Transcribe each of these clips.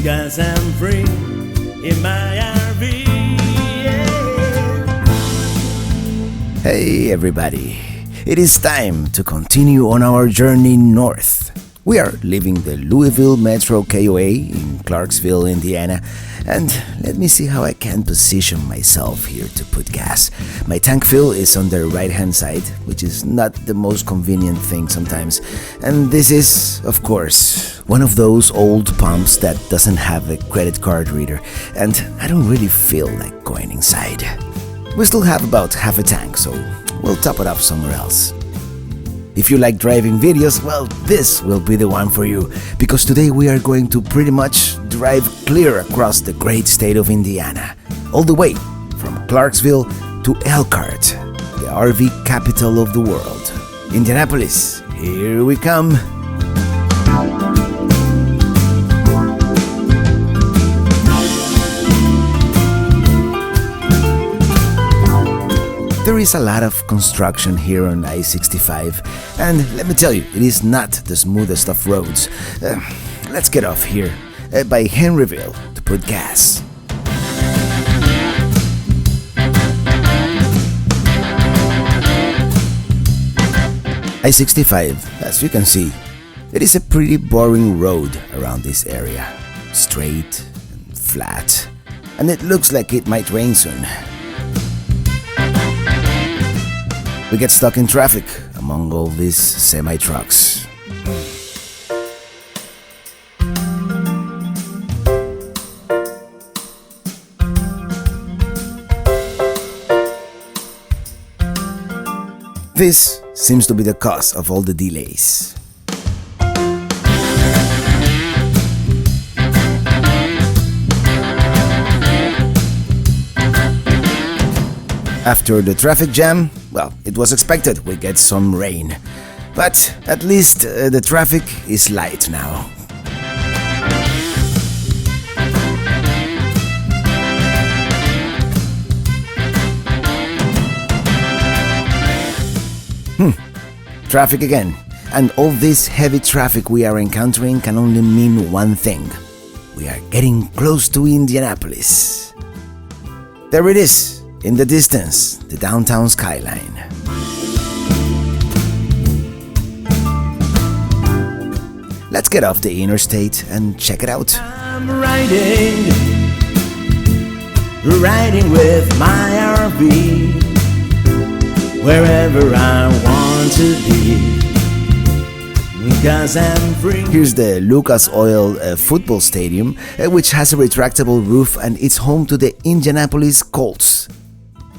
because I'm free in my RV. Yeah. Hey everybody, it is time to continue on our journey north. We are leaving the Louisville Metro KOA in Clarksville, Indiana, and let me see how I can position myself here to put gas. My tank fill is on the right hand side, which is not the most convenient thing sometimes, and this is, of course, one of those old pumps that doesn't have a credit card reader, and I don't really feel like going inside. We still have about half a tank, so we'll top it up somewhere else. If you like driving videos, well, this will be the one for you, because today we are going to pretty much drive clear across the great state of Indiana, all the way from Clarksville to Elkhart, the RV capital of the world. Indianapolis, here we come. There is a lot of construction here on I-65, and let me tell you, it is not the smoothest of roads. Let's get off here by Henryville to put gas. I-65, as you can see, it is a pretty boring road around this area. Straight and flat, and it looks like it might rain soon. We get stuck in traffic among all these semi-trucks. This seems to be the cause of all the delays. After the traffic jam, well, it was expected we get some rain. But at least the traffic is light now. Traffic again. And all this heavy traffic we are encountering can only mean one thing. We are getting close to Indianapolis. There it is. In the distance, the downtown skyline. Let's get off the interstate and check it out. I'm riding with my RV, wherever I want to be, because I'm free. Here's the Lucas Oil football stadium, which has a retractable roof and it's home to the Indianapolis Colts.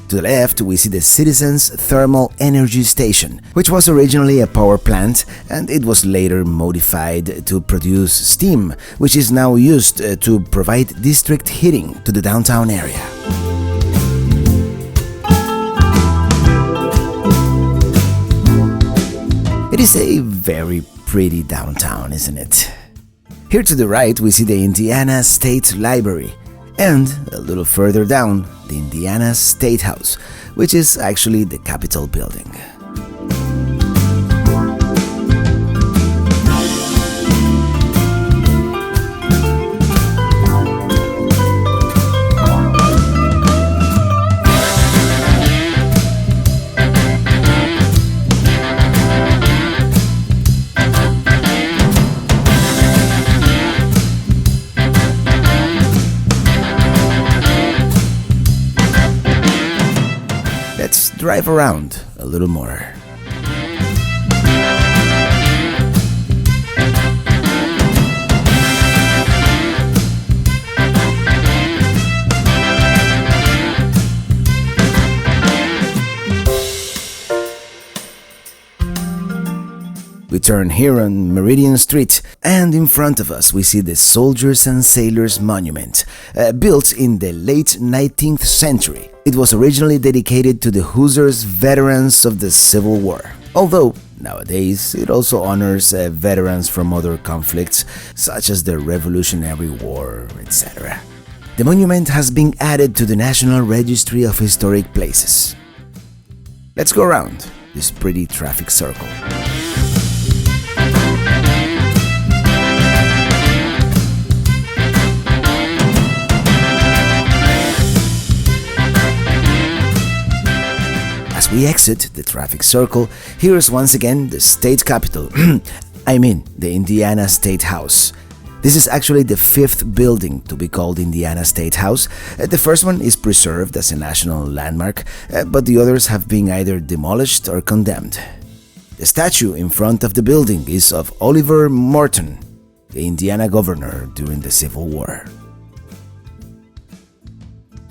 To the left, we see the Citizens Thermal Energy Station, which was originally a power plant and it was later modified to produce steam, which is now used to provide district heating to the downtown area. It is a very pretty downtown, isn't it? Here to the right, we see the Indiana State Library, and a little further down, the Indiana Statehouse, which is actually the Capitol building. Let's drive around a little more. We turn here on Meridian Street, and in front of us we see the Soldiers and Sailors Monument, built in the late 19th century. It was originally dedicated to the Hoosiers veterans of the Civil War, although nowadays it also honors veterans from other conflicts, such as the Revolutionary War, etc. The monument has been added to the National Registry of Historic Places. Let's go around this pretty traffic circle. we exit the traffic circle, here's once again the state capitol. I mean, the Indiana Statehouse. This is actually the fifth building to be called Indiana Statehouse. The first one is preserved as a national landmark, but the others have been either demolished or condemned. The statue in front of the building is of Oliver Morton, the Indiana governor during the Civil War.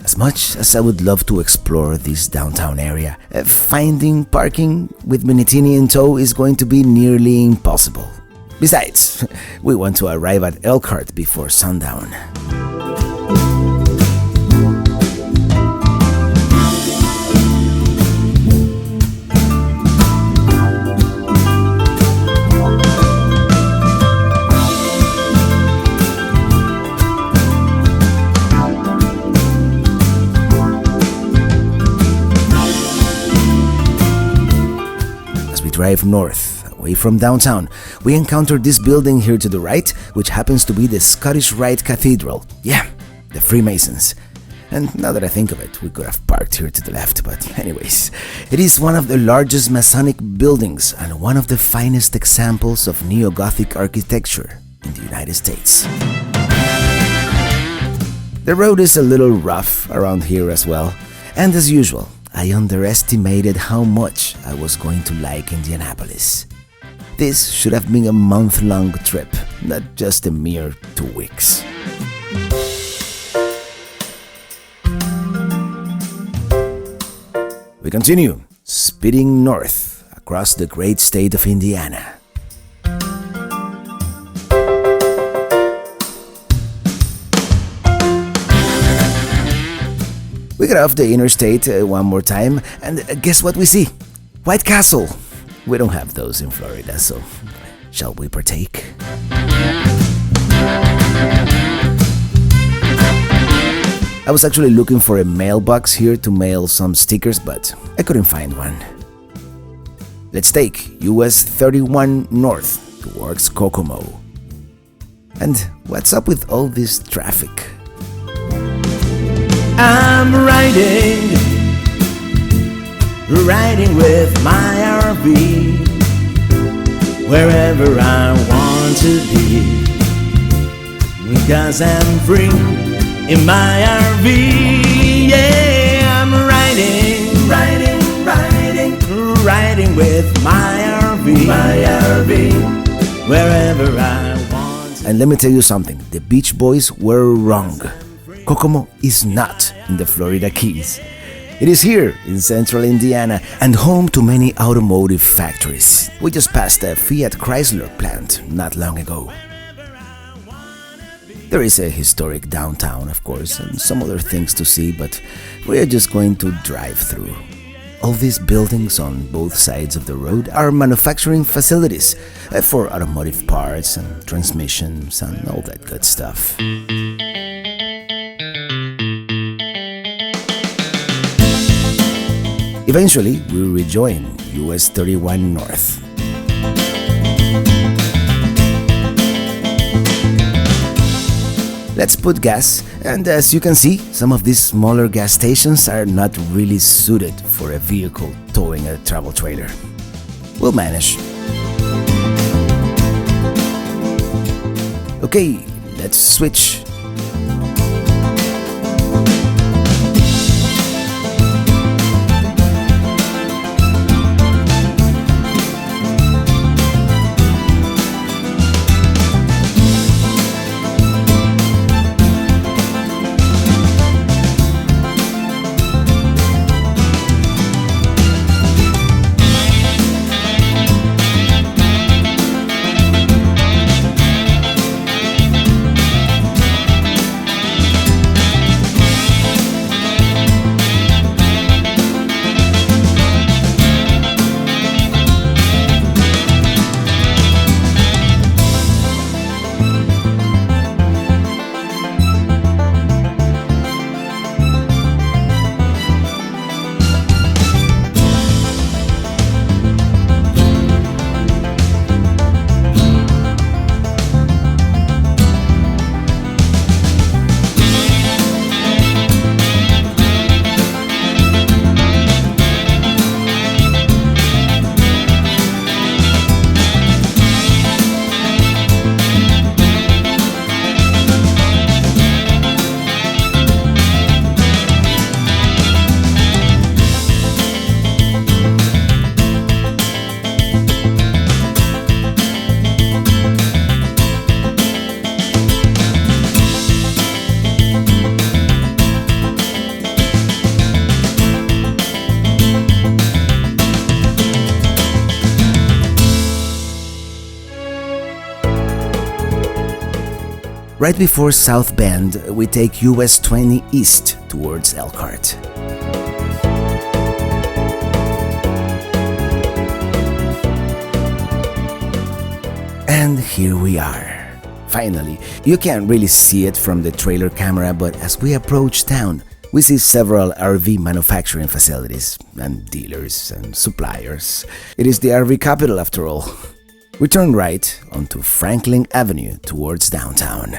As much as I would love to explore this downtown area, finding parking with Minitini in tow is going to be nearly impossible. Besides, we want to arrive at Elkhart before sundown. Drive north, away from downtown, we encounter this building here to the right, which happens to be the Scottish Right Cathedral. Yeah, the Freemasons. And now that I think of it, we could have parked here to the left, but anyways, it is one of the largest masonic buildings and one of the finest examples of neo-Gothic architecture in the United States. The road is a little rough around here as well, and as usual, I underestimated how much I was going to like Indianapolis. This should have been a month-long trip, not just a mere 2 weeks. We continue, speeding north across the great state of Indiana. We got off the interstate one more time, and guess what we see? White Castle. We don't have those in Florida, so shall we partake? I was actually looking for a mailbox here to mail some stickers, but I couldn't find one. Let's take US 31 north towards Kokomo. And what's up with all this traffic? I'm riding with my RV, wherever I want to be, because I'm free in my RV. Yeah, I'm riding with my RV, wherever I want to. And let me tell you something, the Beach Boys were wrong. Kokomo is not in the Florida Keys. It is here in central Indiana and home to many automotive factories. We just passed a Fiat Chrysler plant not long ago. There is a historic downtown, of course, and some other things to see, but we are just going to drive through. All these buildings on both sides of the road are manufacturing facilities for automotive parts and transmissions and all that good stuff. Eventually, we rejoin US 31 North. Let's put gas, and as you can see, some of these smaller gas stations are not really suited for a vehicle towing a travel trailer. We'll manage. Okay, let's switch. Right before South Bend, we take US 20 east towards Elkhart. And here we are. Finally, you can't really see it from the trailer camera, but as we approach town, we see several RV manufacturing facilities and dealers and suppliers. It is the RV capital after all. We turn right onto Franklin Avenue towards downtown.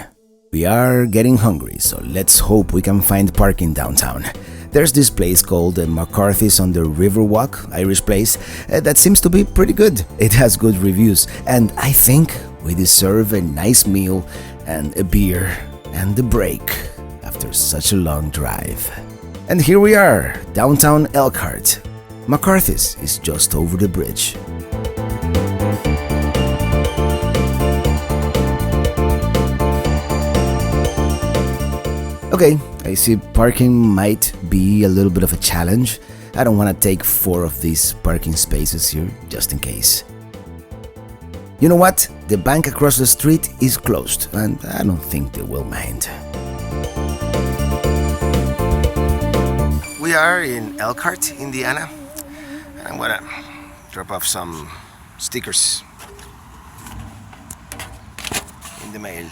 We are getting hungry, so let's hope we can find parking downtown. There's this place called McCarthy's on the Riverwalk, Irish place, that seems to be pretty good. It has good reviews, and I think we deserve a nice meal and a beer and a break after such a long drive. And here we are, downtown Elkhart. McCarthy's is just over the bridge. Okay, I see parking might be a little bit of a challenge. I don't want to take 4 of these parking spaces here, just in case. You know what? The bank across the street is closed, and I don't think they will mind. We are in Elkhart, Indiana. I'm gonna drop off some stickers in the mail.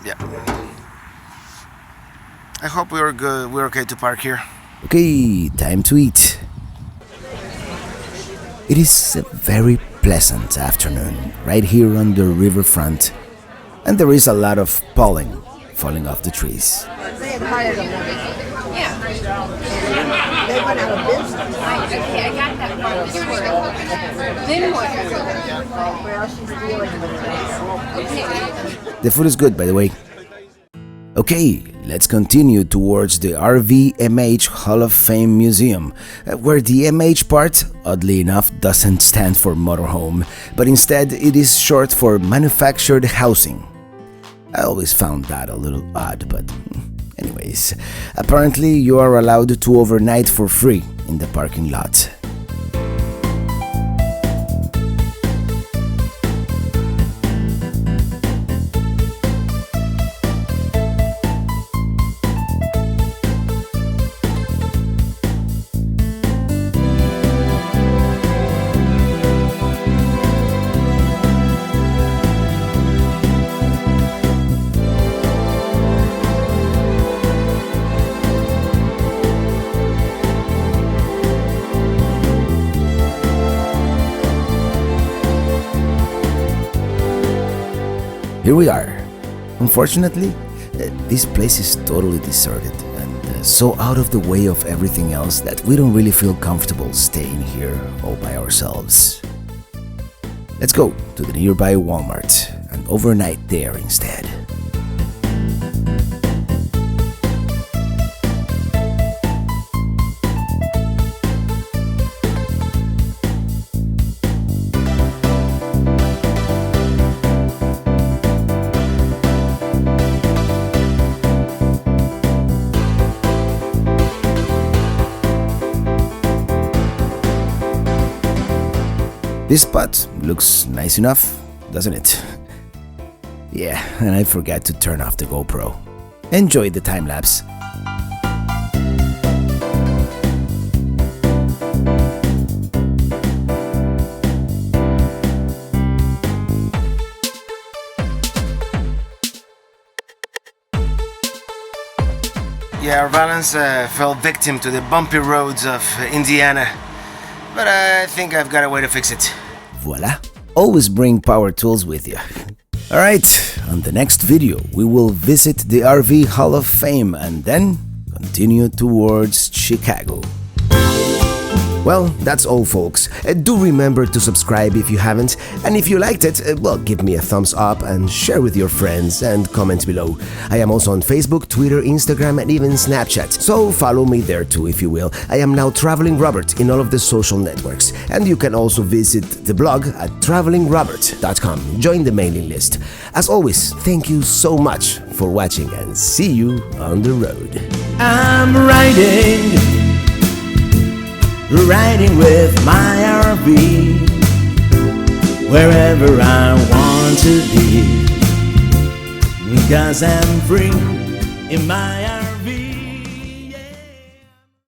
Yeah. I hope we're good. We're okay to park here. Okay, time to eat. It is a very pleasant afternoon right here on the riverfront, and there is a lot of pollen falling off the trees. They had hired them. Yeah. They went out of business. Okay, I got that part. Then what? Well, she's dealing with it. The food is good, by the way. Okay, let's continue towards the RVMH Hall of Fame Museum, where the MH part, oddly enough, doesn't stand for motorhome, but instead it is short for manufactured housing. I always found that a little odd, but anyways, apparently you are allowed to overnight for free in the parking lot. Here we are. Unfortunately, this place is totally deserted and so out of the way of everything else that we don't really feel comfortable staying here all by ourselves. Let's go to the nearby Walmart and overnight there instead. This spot looks nice enough, doesn't it? Yeah, and I forgot to turn off the GoPro. Enjoy the time lapse. Yeah, our balance fell victim to the bumpy roads of Indiana. But I think I've got a way to fix it. Voila! Always bring power tools with you. Alright, on the next video we will visit the RV Hall of Fame and then continue towards Chicago. Well, that's all folks. Do remember to subscribe if you haven't, and if you liked it, well, give me a thumbs up and share with your friends and comment below. I am also on Facebook, Twitter, Instagram and even Snapchat, so follow me there too if you will. I am now Traveling Robert in all of the social networks, and you can also visit the blog at travelingrobert.com. Join the mailing list. As always, thank you so much for watching and see you on the road. I'm riding with my RV. wherever I want to be, 'cause I'm free in my arms.